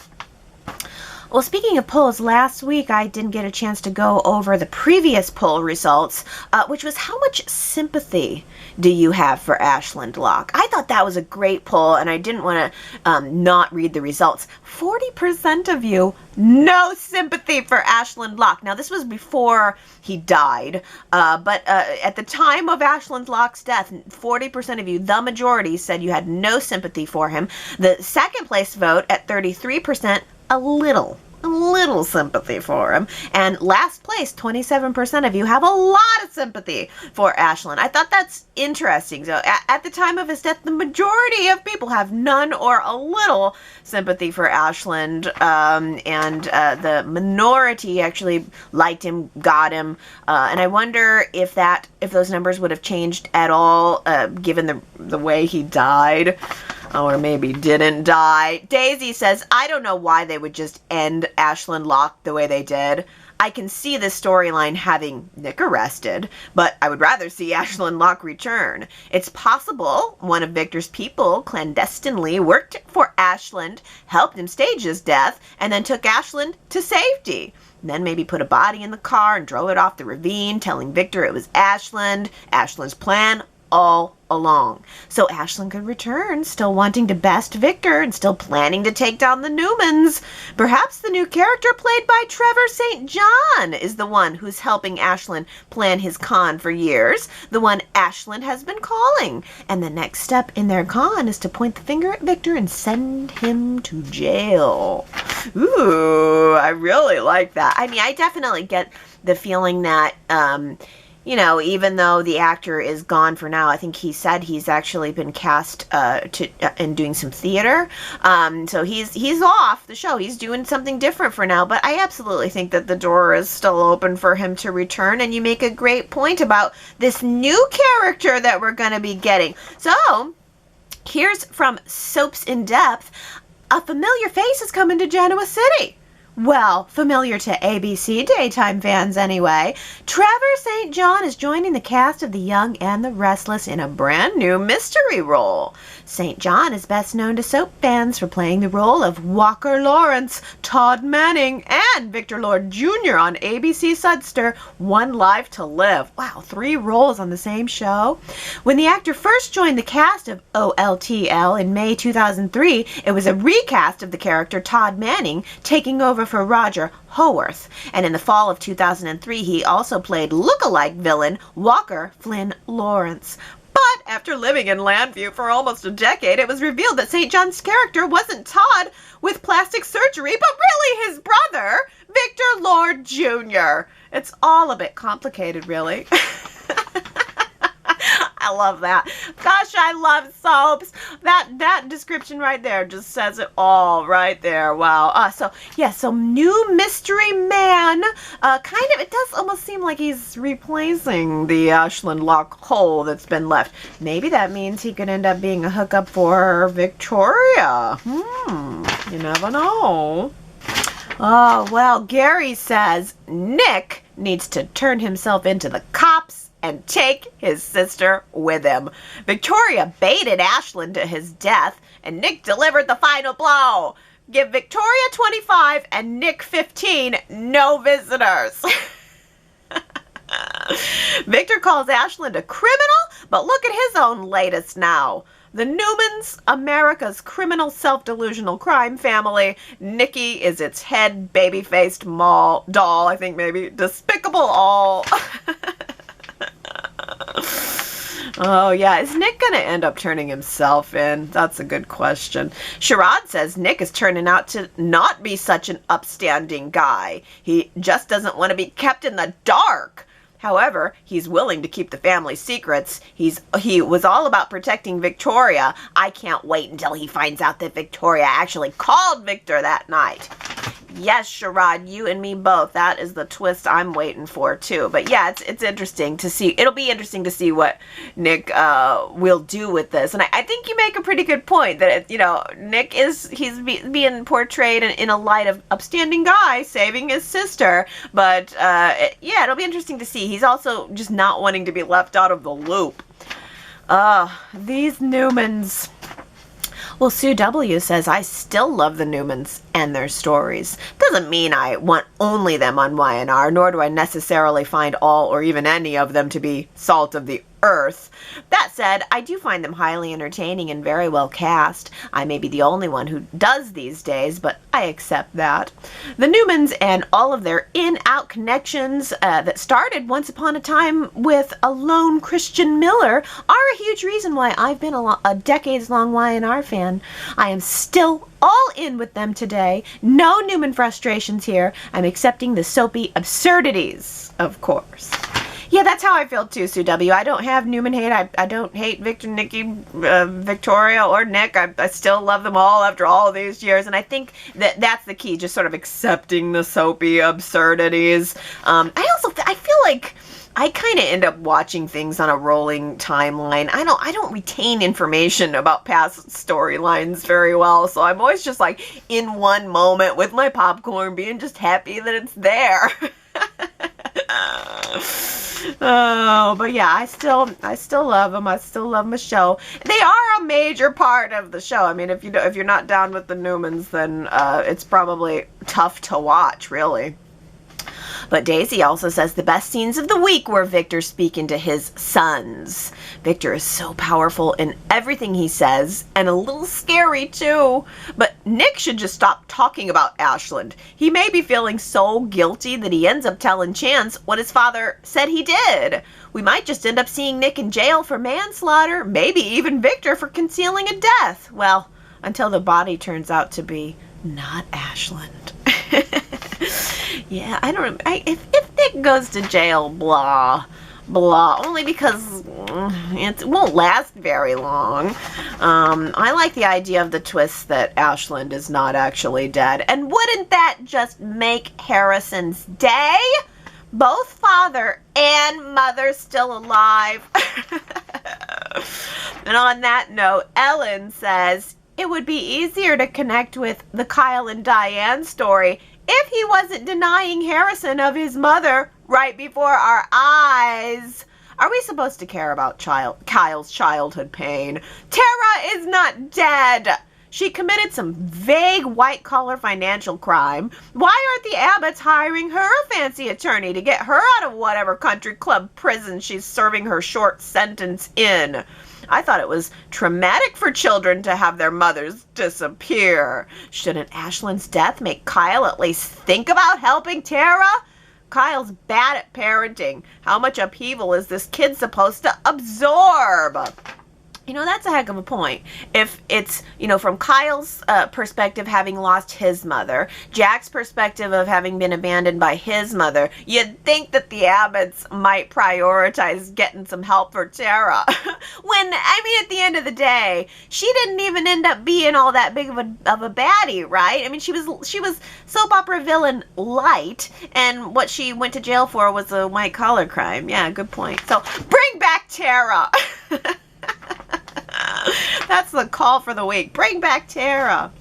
Well, speaking of polls, last week I didn't get a chance to go over the previous poll results, which was how much sympathy do you have for Ashland Locke? I thought that was a great poll, and I didn't want to not read the results. 40% of you, no sympathy for Ashland Locke. Now, this was before he died, but at the time of Ashland Locke's death, 40% of you, the majority, said you had no sympathy for him. The second place vote at 33%, a little sympathy for him. And last place, 27% of you have a lot of sympathy for Ashland. I thought that's interesting. So at the time of his death, the majority of people have none or a little sympathy for Ashland. And the minority actually liked him, got him. And I wonder if those numbers would have changed at all, given the way he died. Or maybe didn't die. Daisy says, I don't know why they would just end Ashland Locke the way they did. I can see this storyline having Nick arrested, but I would rather see Ashland Locke return. It's possible one of Victor's people clandestinely worked for Ashland, helped him stage his death, and then took Ashland to safety. And then maybe put a body in the car and drove it off the ravine, telling Victor it was Ashland's plan all along. So Ashland could return, still wanting to best Victor and still planning to take down the Newmans. Perhaps the new character played by Trevor St. John is the one who's helping Ashland plan his con for years, the one Ashland has been calling. And the next step in their con is to point the finger at Victor and send him to jail. Ooh, I really like that. I definitely get the feeling that even though the actor is gone for now, I think he said he's actually been cast in doing some theater. So he's off the show. He's doing something different for now. But I absolutely think that the door is still open for him to return. And you make a great point about this new character that we're going to be getting. So here's from Soaps in Depth. A familiar face is coming to Genoa City. Well, familiar to ABC daytime fans anyway. Trevor St. John is joining the cast of The Young and the Restless in a brand new mystery role. St. John is best known to soap fans for playing the role of Walker Lawrence, Todd Manning, and Victor Lord Jr. on ABC Sudster, One Life to Live. Wow, 3 roles on the same show. When the actor first joined the cast of OLTL in May 2003, it was a recast of the character Todd Manning taking over for Roger Howarth. And in the fall of 2003, he also played look-alike villain Walker Flynn Lawrence. But after living in Landview for almost a decade, it was revealed that St. John's character wasn't Todd with plastic surgery, but really his brother, Victor Lord Jr. It's all a bit complicated, really. I love that. Gosh, I love soaps. That description right there just says it all right there. Wow. So new mystery man. It does almost seem like he's replacing the Ashland lock hole that's been left. Maybe that means he could end up being a hookup for Victoria. You never know. Oh, well, Gary says Nick needs to turn himself into the cops and take his sister with him. Victoria baited Ashland to his death, and Nick delivered the final blow. Give Victoria 25 and Nick 15, no visitors. Victor calls Ashland a criminal, but look at his own latest now. The Newmans, America's criminal self-delusional crime family. Nikki is its head baby-faced doll. I think maybe despicable all. Oh, yeah. Is Nick going to end up turning himself in? That's a good question. Sherrod says Nick is turning out to not be such an upstanding guy. He just doesn't want to be kept in the dark. However, he's willing to keep the family secrets. He was all about protecting Victoria. I can't wait until he finds out that Victoria actually called Victor that night. Yes, Sherrod, you and me both. That is the twist I'm waiting for, too. But yeah, it's interesting to see. It'll be interesting to see what Nick will do with this. And I think you make a pretty good point that, Nick he's being portrayed in a light of upstanding guy saving his sister. But it'll be interesting to see. He's also just not wanting to be left out of the loop. These Newmans. Well, Sue W. says, I still love the Newmans and their stories. Doesn't mean I want only them on Y&R, nor do I necessarily find all or even any of them to be salt of the earth. That said, I do find them highly entertaining and very well cast. I may be the only one who does these days, but I accept that. The Newmans and all of their in-out connections that started once upon a time with a lone Christian Miller are a huge reason why I've been a decades-long Y&R fan. I am still all in with them today. No Newman frustrations here. I'm accepting the soapy absurdities, of course. Yeah, that's how I feel too, Sue W. I don't have Newman hate. I don't hate Victor, Nikki, Victoria, or Nick. I still love them all after all of these years. And I think that's the key, just sort of accepting the soapy absurdities. I feel like I kind of end up watching things on a rolling timeline. I don't retain information about past storylines very well, so I'm always just like in one moment with my popcorn, being just happy that it's there. Oh, but yeah, I still love them. I still love my show. They are a major part of the show. I mean, if you're not down with the Newmans, then it's probably tough to watch, really. But Daisy also says the best scenes of the week were Victor speaking to his sons. Victor is so powerful in everything he says, and a little scary too. But Nick should just stop talking about Ashland. He may be feeling so guilty that he ends up telling Chance what his father said he did. We might just end up seeing Nick in jail for manslaughter, maybe even Victor for concealing a death. Well, until the body turns out to be not Ashland. Yeah, if Nick goes to jail, blah, blah, only because it won't last very long. I like the idea of the twist that Ashland is not actually dead. And wouldn't that just make Harrison's day? Both father and mother still alive. And on that note, Ellen says, it would be easier to connect with the Kyle and Diane story if he wasn't denying Harrison of his mother right before our eyes. Are we supposed to care about Kyle's childhood pain? Tara is not dead. She committed some vague white-collar financial crime. Why aren't the Abbotts hiring her a fancy attorney to get her out of whatever country club prison she's serving her short sentence in? I thought it was traumatic for children to have their mothers disappear. Shouldn't Ashland's death make Kyle at least think about helping Tara? Kyle's bad at parenting. How much upheaval is this kid supposed to absorb? You know, that's a heck of a point. If it's, you know, from Kyle's perspective, having lost his mother, Jack's perspective of having been abandoned by his mother, you'd think that the Abbotts might prioritize getting some help for Tara. When, I mean, at the end of the day, she didn't even end up being all that big of a baddie, right? I mean, she was soap opera villain light, and what she went to jail for was a white collar crime. Yeah, good point. So bring back Tara. That's the call for the week. Bring back Tara.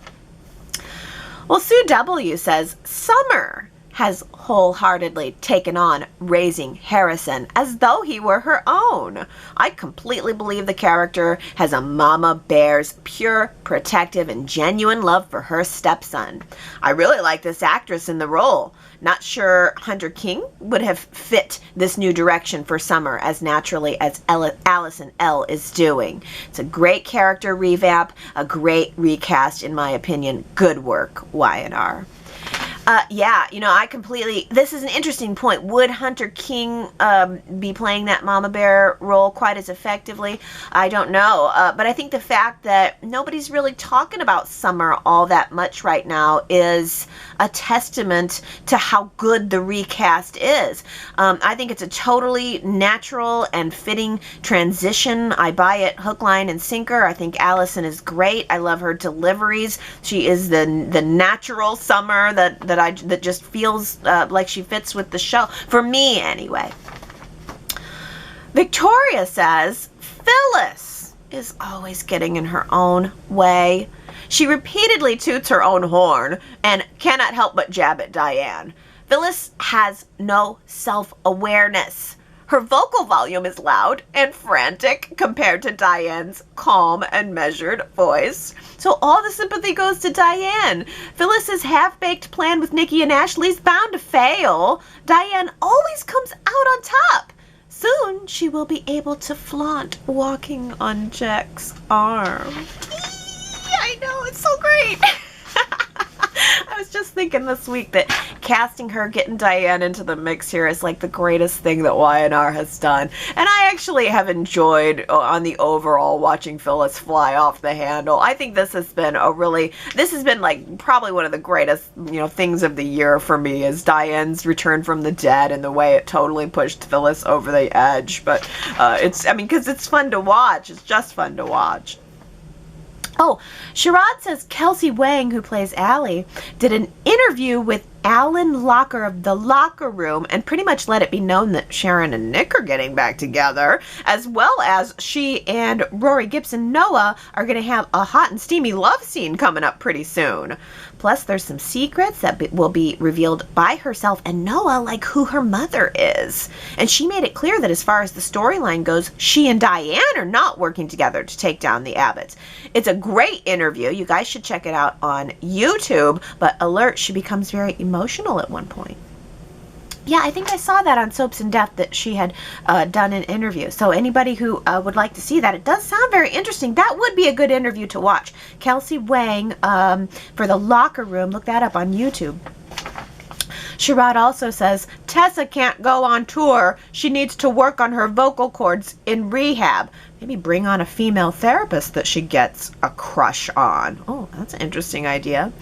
Well, Sue W. says, Summer has wholeheartedly taken on raising Harrison as though he were her own. I completely believe the character has a mama bear's pure, protective, and genuine love for her stepson. I really like this actress in the role. Not sure Hunter King would have fit this new direction for Summer as naturally as Allison L. is doing. It's a great character revamp, a great recast in my opinion. Good work, Y&R. Yeah, you know, this is an interesting point. Would Hunter King be playing that mama bear role quite as effectively? I don't know. But I think the fact that nobody's really talking about Summer all that much right now is a testament to how good the recast is. I think it's a totally natural and fitting transition. I buy it hook, line, and sinker. I think Allison is great. I love her deliveries. She is the natural Summer that just feels like she fits with the show. For me, anyway. Victoria says, Phyllis is always getting in her own way. She repeatedly toots her own horn and cannot help but jab at Diane. Phyllis has no self-awareness. Her vocal volume is loud and frantic compared to Diane's calm and measured voice. So all the sympathy goes to Diane. Phyllis's half-baked plan with Nikki and Ashley's bound to fail. Diane always comes out on top. Soon she will be able to flaunt walking on Jack's arm. I know, it's so great. I was just thinking this week that casting her, getting Diane into the mix here is like the greatest thing that Y&R has done. And I actually have enjoyed on the overall watching Phyllis fly off the handle. I think this has been like probably one of the greatest, you know, things of the year for me is Diane's return from the dead and the way it totally pushed Phyllis over the edge. But because it's fun to watch. It's just fun to watch. Oh, Sherrod says Kelsey Wang, who plays Allie, did an interview with Alan Locker of The Locker Room and pretty much let it be known that Sharon and Nick are getting back together, as well as she and Rory Gibson Noah are going to have a hot and steamy love scene coming up pretty soon. Plus, there's some secrets that will be revealed by herself and Noah, like who her mother is. And she made it clear that as far as the storyline goes, she and Diane are not working together to take down the Abbotts. It's a great interview. You guys should check it out on YouTube. But alert, she becomes very emotional at one point. Yeah, I think I saw that on Soaps in Depth that she had done an interview. So anybody who would like to see that, it does sound very interesting. That would be a good interview to watch. Kelsey Wang for The Locker Room. Look that up on YouTube. Sherrod also says, Tessa can't go on tour. She needs to work on her vocal cords in rehab. Maybe bring on a female therapist that she gets a crush on. Oh, that's an interesting idea.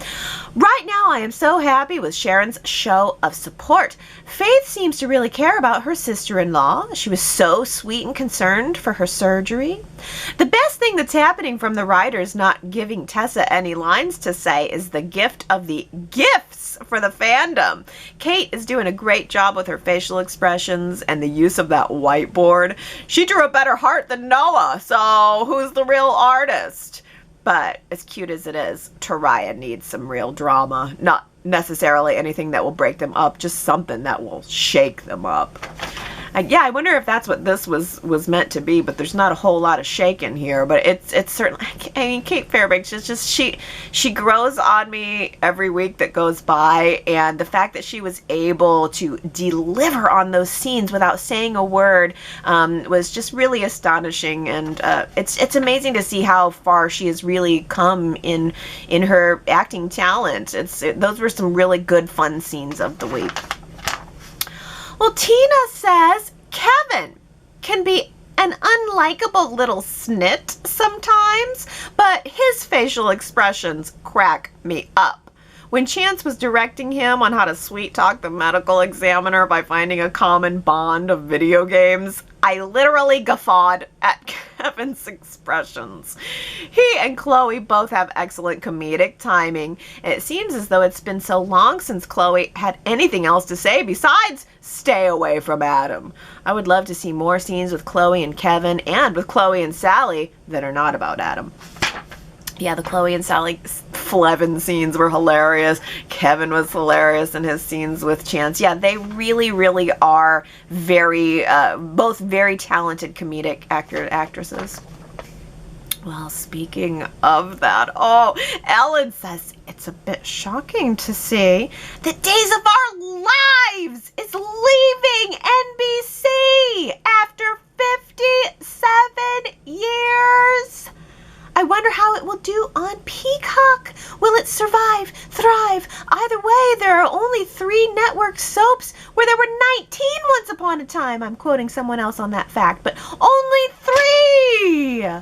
Right now, I am so happy with Sharon's show of support. Faith seems to really care about her sister-in-law. She was so sweet and concerned for her surgery. The best thing that's happening from the writers not giving Tessa any lines to say is the gift of the gifts for the fandom. Kate is doing a great job with her facial expressions and the use of that whiteboard. She drew a better heart than Noah, so who's the real artist? But as cute as it is, Taraya needs some real drama. Not necessarily anything that will break them up, just something that will shake them up. Yeah, I wonder if that's what this was meant to be, but there's not a whole lot of shaking here. But it's certainly, I mean, Kate Fairbanks is just, she grows on me every week that goes by, and the fact that she was able to deliver on those scenes without saying a word was just really astonishing, and it's amazing to see how far she has really come in her acting talent. Those were some really good fun scenes of the week. Well, Tina says Kevin can be an unlikable little snit sometimes, but his facial expressions crack me up. When Chance was directing him on how to sweet-talk the medical examiner by finding a common bond of video games, I literally guffawed at Kevin's expressions. He and Chloe both have excellent comedic timing, and it seems as though it's been so long since Chloe had anything else to say besides stay away from Adam. I would love to see more scenes with Chloe and Kevin and with Chloe and Sally that are not about Adam. Yeah, the Chloe and Sally Flevin scenes were hilarious. Kevin was hilarious in his scenes with Chance. Yeah, they really, really are both very talented comedic actresses. Well, speaking of that, Ellen says it's a bit shocking to see that Days of Our Lives is leaving NBC after 57 years. I wonder how it will do on Peacock. Will it survive, thrive? Either way, there are only 3 network soaps where there were 19 once upon a time. I'm quoting someone else on that fact, but only 3!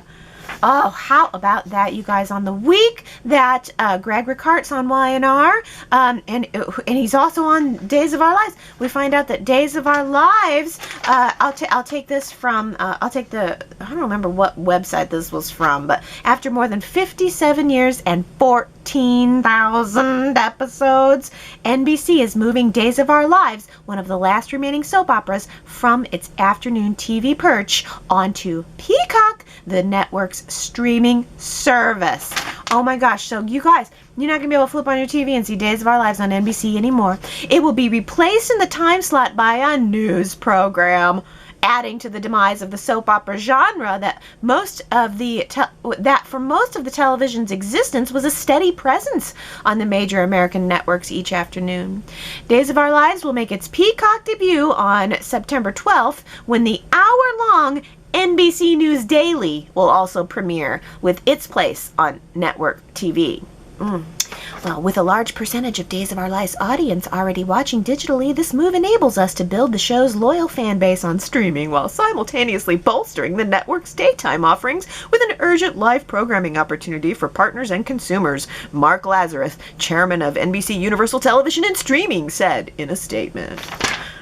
Oh, how about that, you guys? On the week that Greg Ricart's on Y&R, and he's also on Days of Our Lives, we find out that Days of Our Lives, I'll take this from, I don't remember what website this was from, but after more than 57 years and 14,000 episodes, NBC is moving Days of Our Lives, one of the last remaining soap operas, from its afternoon TV perch onto Peacock, the network's streaming service. Oh my gosh, so you guys, you're not going to be able to flip on your TV and see Days of Our Lives on NBC anymore. It will be replaced in the time slot by a news program, adding to the demise of the soap opera genre that for most of the television's existence was a steady presence on the major American networks each afternoon. Days of Our Lives will make its Peacock debut on September 12th, when the hour-long NBC News Daily will also premiere with its place on network TV. Well, with a large percentage of Days of Our Lives audience already watching digitally, this move enables us to build the show's loyal fan base on streaming while simultaneously bolstering the network's daytime offerings with an urgent live programming opportunity for partners and consumers, Mark Lazarus, chairman of NBC Universal Television and Streaming, said in a statement.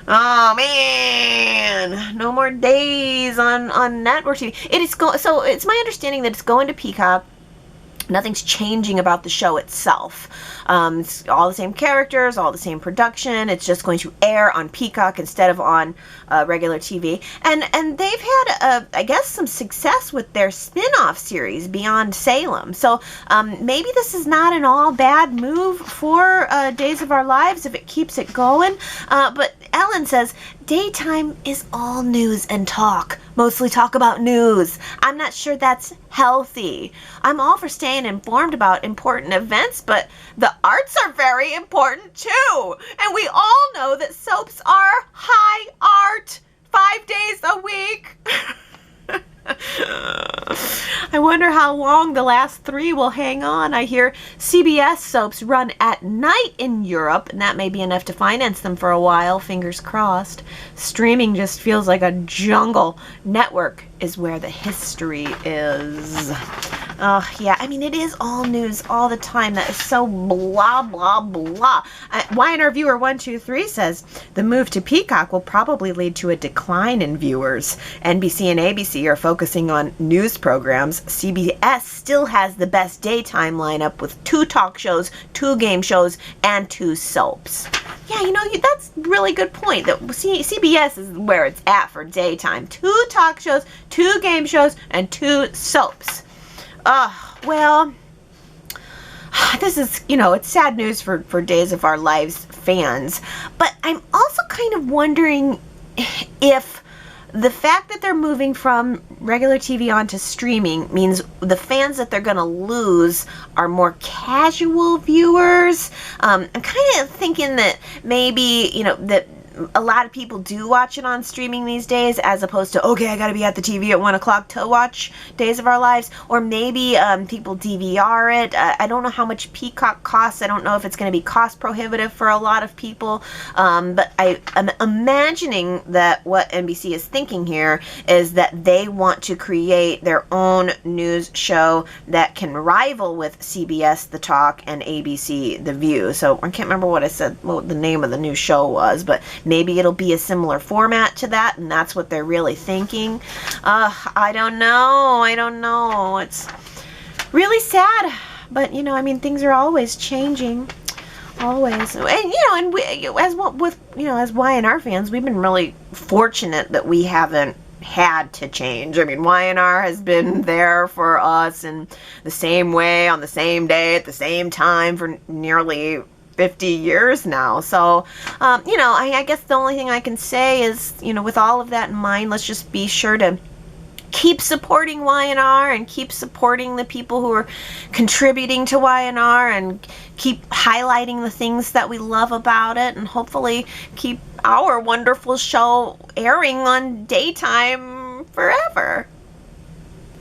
Oh man, no more days on network TV. So it's my understanding that it's going to Peacock. Nothing's changing about the show itself. It's all the same characters, all the same production. It's just going to air on Peacock instead of on regular TV. And they've had, I guess, some success with their spin-off series, Beyond Salem. So maybe this is not an all bad move for Days of Our Lives if it keeps it going. But Ellen says, daytime is all news and talk. Mostly talk about news. I'm not sure that's healthy. I'm all for staying informed about important events, but the arts are very important too. And we all know that soaps are high art 5 days a week. I wonder how long the last 3 will hang on. I hear CBS soaps run at night in Europe, and that may be enough to finance them for a while, fingers crossed. Streaming just feels like a jungle. Network is where the history is. Yeah, I mean, it is all news all the time. That is so blah, blah, blah. Y&R Viewer 123 says, the move to Peacock will probably lead to a decline in viewers. NBC and ABC are focusing on news programs. CBS still has the best daytime lineup with 2 talk shows, 2 game shows, and 2 soaps. Yeah, you know, that's a really good point. That CBS is where it's at for daytime. 2 talk shows, 2 game shows, and 2 soaps. Well, this is, it's sad news for Days of Our Lives fans, but I'm also kind of wondering if the fact that they're moving from regular TV onto streaming means the fans that they're going to lose are more casual viewers. I'm kind of thinking that maybe, that a lot of people do watch it on streaming these days, as opposed to, okay, I gotta be at the TV at 1 o'clock to watch Days of Our Lives. Or maybe people DVR it. I don't know how much Peacock costs. I don't know if it's going to be cost prohibitive for a lot of people. But I'm imagining that what NBC is thinking here is that they want to create their own news show that can rival with CBS The Talk and ABC The View. So I can't remember what I said, what the name of the new show was, but maybe it'll be a similar format to that, and that's what they're really thinking. I don't know. It's really sad, but you know, I mean, things are always changing. Always. And you know, and we, as Y&R fans, we've been really fortunate that we haven't had to change. I mean, Y&R has been there for us in the same way, on the same day, at the same time for nearly 50 years now. So, you know, I guess the only thing I can say is, you know, with all of that in mind, let's just be sure to keep supporting Y&R and keep supporting the people who are contributing to Y&R and keep highlighting the things that we love about it, and hopefully keep our wonderful show airing on daytime forever.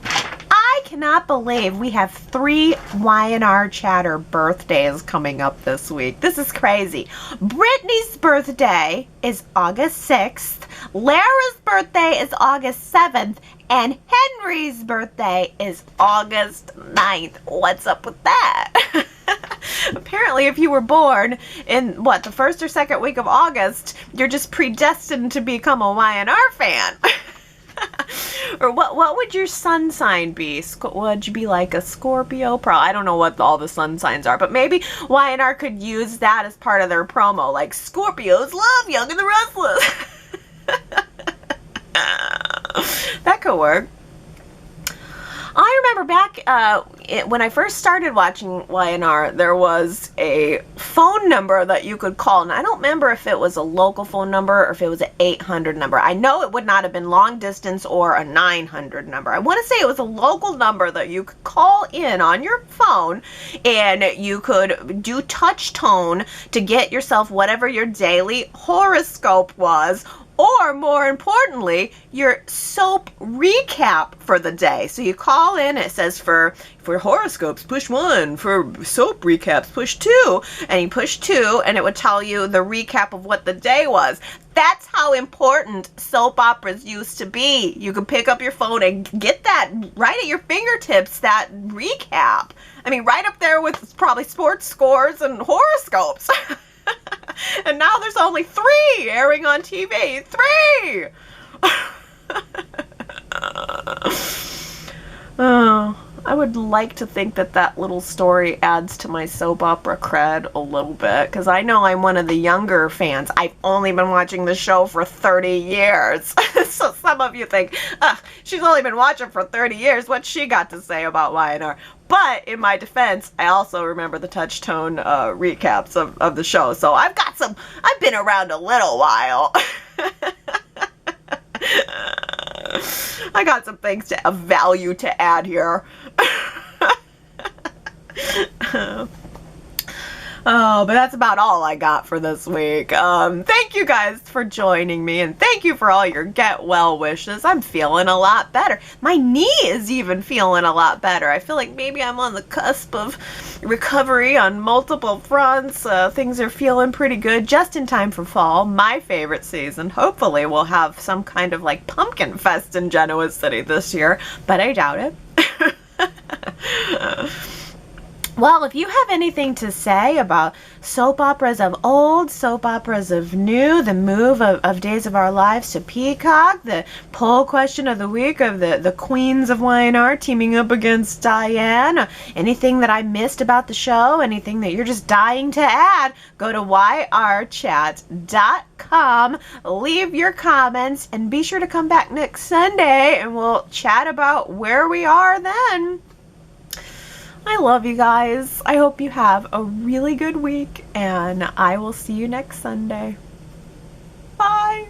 I cannot believe we have 3 Y&R Chatter birthdays coming up this week. This is crazy. Brittany's birthday is August 6th. Lara's birthday is August 7th. And Henry's birthday is August 9th. What's up with that? Apparently, if you were born in, what, the first or second week of August, you're just predestined to become a Y&R fan. Or what would your sun sign be? Would you be like a Scorpio? I don't know what all the sun signs are, but maybe Y&R could use that as part of their promo, like Scorpios love Young and the Restless. That could work. I remember back when I first started watching Y&R, there was a phone number that you could call, and I don't remember if it was a local phone number or if it was an 800 number. I know it would not have been long distance or a 900 number. I want to say it was a local number that you could call in on your phone, and you could do touch tone to get yourself whatever your daily horoscope was, or more importantly, your soap recap for the day. So you call in, it says for horoscopes, push 1, for soap recaps, push 2, and you push 2, and it would tell you the recap of what the day was. That's how important soap operas used to be. You could pick up your phone and get that right at your fingertips, that recap. I mean, right up there with probably sports scores and horoscopes. And now there's only 3 airing on TV. 3! Oh, I would like to think that that little story adds to my soap opera cred a little bit, because I know I'm one of the younger fans. I've only been watching the show for 30 years. So some of you think, she's only been watching for 30 years. What's she got to say about Y&R? But in my defense, I also remember the touch tone recaps of the show. So I've been around a little while. I got some things of value to add here. Oh, but that's about all I got for this week. Thank you guys for joining me, and thank you for all your get well wishes. I'm feeling a lot better. My knee is even feeling a lot better. I feel like maybe I'm on the cusp of recovery on multiple fronts. Things are feeling pretty good, just in time for fall, my favorite season. Hopefully we'll have some kind of like pumpkin fest in Genoa City this year, but I doubt it. Well, if you have anything to say about soap operas of old, soap operas of new, the move of Days of Our Lives to Peacock, the poll question of the week of the queens of Y&R teaming up against Diane, anything that I missed about the show, anything that you're just dying to add, go to yrchat.com, leave your comments, and be sure to come back next Sunday and we'll chat about where we are then. I love you guys. I hope you have a really good week, and I will see you next Sunday. Bye.